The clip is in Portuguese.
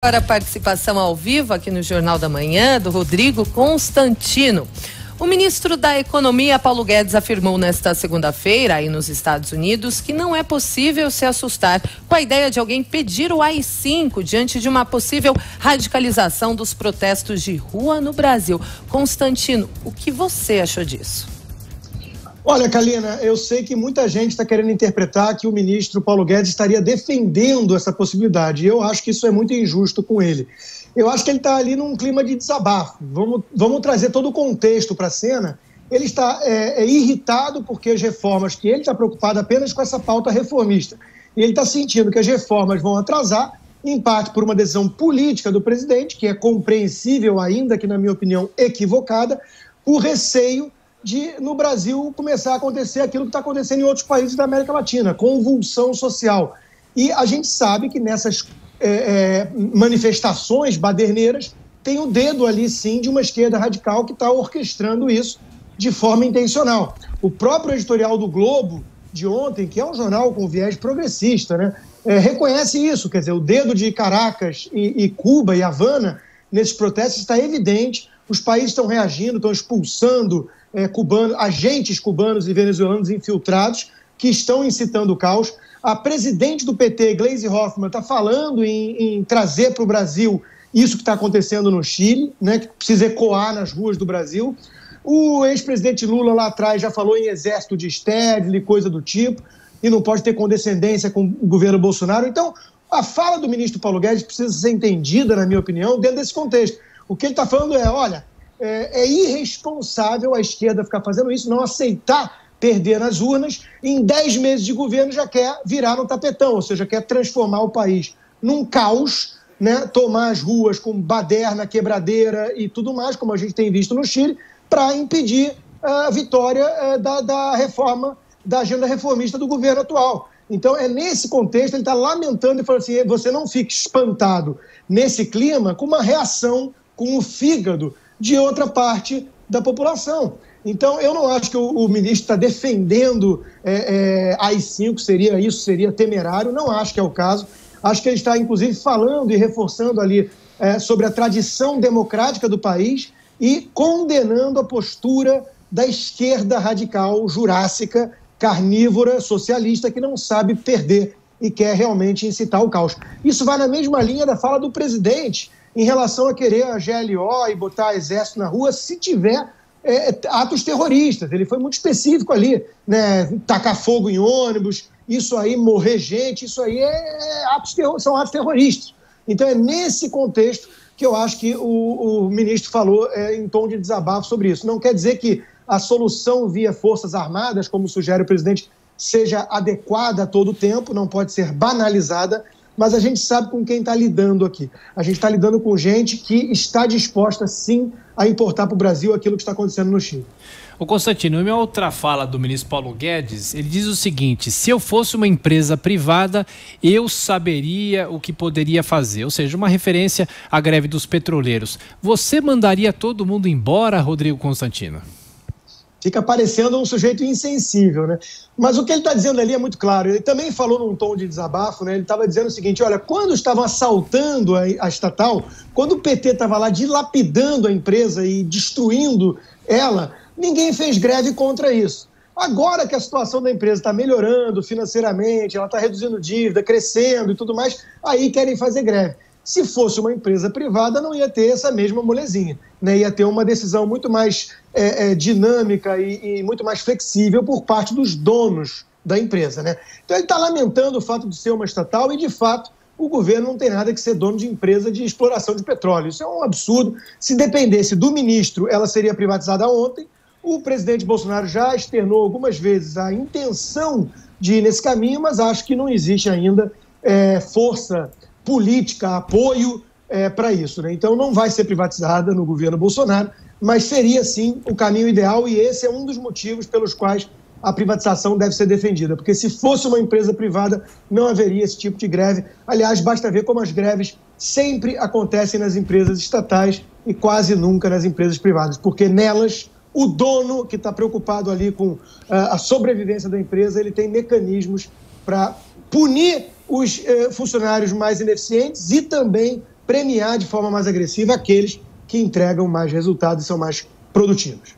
Agora a participação ao vivo aqui no Jornal da Manhã do Rodrigo Constantino. O ministro da Economia, Paulo Guedes, afirmou nesta segunda-feira, aí nos Estados Unidos, que não é possível se assustar com a ideia de alguém pedir o AI-5 diante de uma possível radicalização dos protestos de rua no Brasil. Constantino, o que você achou disso? Olha, Kalina, eu sei que muita gente está querendo interpretar que o ministro Paulo Guedes estaria defendendo essa possibilidade. Eu acho que isso é muito injusto com ele. Eu acho que ele está ali num clima de desabafo. Vamos trazer todo o contexto para a cena. Ele está irritado porque as reformas, que ele está preocupado apenas com essa pauta reformista. E ele está sentindo que as reformas vão atrasar, em parte por uma decisão política do presidente, que é compreensível ainda que, na minha opinião, equivocada, por receio de, no Brasil, começar a acontecer aquilo que está acontecendo em outros países da América Latina, convulsão social. E a gente sabe que nessas manifestações baderneiras tem o dedo ali, sim, de uma esquerda radical que está orquestrando isso de forma intencional. O próprio editorial do Globo de ontem, que é um jornal com viés progressista, né, reconhece isso, quer dizer, o dedo de Caracas e Cuba e Havana nesses protestos está evidente. Os países estão reagindo, estão expulsando agentes cubanos e venezuelanos infiltrados que estão incitando o caos. A presidente do PT, Gleisi Hoffmann, está falando em trazer para o Brasil isso que está acontecendo no Chile, né, que precisa ecoar nas ruas do Brasil. O ex-presidente Lula lá atrás já falou em exército de estéril e coisa do tipo, e não pode ter condescendência com o governo Bolsonaro. Então, a fala do ministro Paulo Guedes precisa ser entendida, na minha opinião, dentro desse contexto. O que ele está falando é irresponsável a esquerda ficar fazendo isso, não aceitar perder nas urnas, em 10 meses de governo já quer virar no tapetão, ou seja, quer transformar o país num caos, né, tomar as ruas com baderna, quebradeira e tudo mais, como a gente tem visto no Chile, para impedir a vitória da reforma, da agenda reformista do governo atual. Então, nesse contexto, ele está lamentando e falando assim, você não fique espantado nesse clima com uma reação com o fígado de outra parte da população. Então, eu não acho que o ministro está defendendo AI-5, seria temerário, não acho que é o caso. Acho que ele está, inclusive, falando e reforçando ali sobre a tradição democrática do país e condenando a postura da esquerda radical, jurássica, carnívora, socialista, que não sabe perder e quer realmente incitar o caos. Isso vai na mesma linha da fala do presidente em relação a querer a GLO e botar exército na rua se tiver atos terroristas. Ele foi muito específico ali, né? Tacar fogo em ônibus, isso aí, morrer gente, isso aí são atos terroristas. Então é nesse contexto que eu acho que o ministro falou em tom de desabafo sobre isso. Não quer dizer que a solução via Forças Armadas, como sugere o presidente, seja adequada a todo tempo, não pode ser banalizada, mas a gente sabe com quem está lidando aqui. A gente está lidando com gente que está disposta, sim, a importar para o Brasil aquilo que está acontecendo no Chile. Ô Constantino, em minha outra fala do ministro Paulo Guedes, ele diz o seguinte: se eu fosse uma empresa privada, eu saberia o que poderia fazer, ou seja, uma referência à greve dos petroleiros. Você mandaria todo mundo embora, Rodrigo Constantino? Fica parecendo um sujeito insensível, né? Mas o que ele está dizendo ali é muito claro. Ele também falou num tom de desabafo, né? Ele estava dizendo o seguinte, olha, quando estavam assaltando a estatal, quando o PT estava lá dilapidando a empresa e destruindo ela, ninguém fez greve contra isso. Agora que a situação da empresa está melhorando financeiramente, ela está reduzindo dívida, crescendo e tudo mais, aí querem fazer greve. Se fosse uma empresa privada, não ia ter essa mesma molezinha, né? Ia ter uma decisão muito mais dinâmica e muito mais flexível por parte dos donos da empresa, né? Então ele está lamentando o fato de ser uma estatal e, de fato, o governo não tem nada que ser dono de empresa de exploração de petróleo. Isso é um absurdo. Se dependesse do ministro, ela seria privatizada ontem. O presidente Bolsonaro já externou algumas vezes a intenção de ir nesse caminho, mas acho que não existe ainda força política, apoio para isso, né? Então não vai ser privatizada no governo Bolsonaro, mas seria sim o caminho ideal e esse é um dos motivos pelos quais a privatização deve ser defendida, porque se fosse uma empresa privada não haveria esse tipo de greve. Aliás, basta ver como as greves sempre acontecem nas empresas estatais e quase nunca nas empresas privadas, porque nelas o dono que está preocupado ali com a sobrevivência da empresa, ele tem mecanismos para punir os funcionários mais ineficientes e também premiar de forma mais agressiva aqueles que entregam mais resultados e são mais produtivos.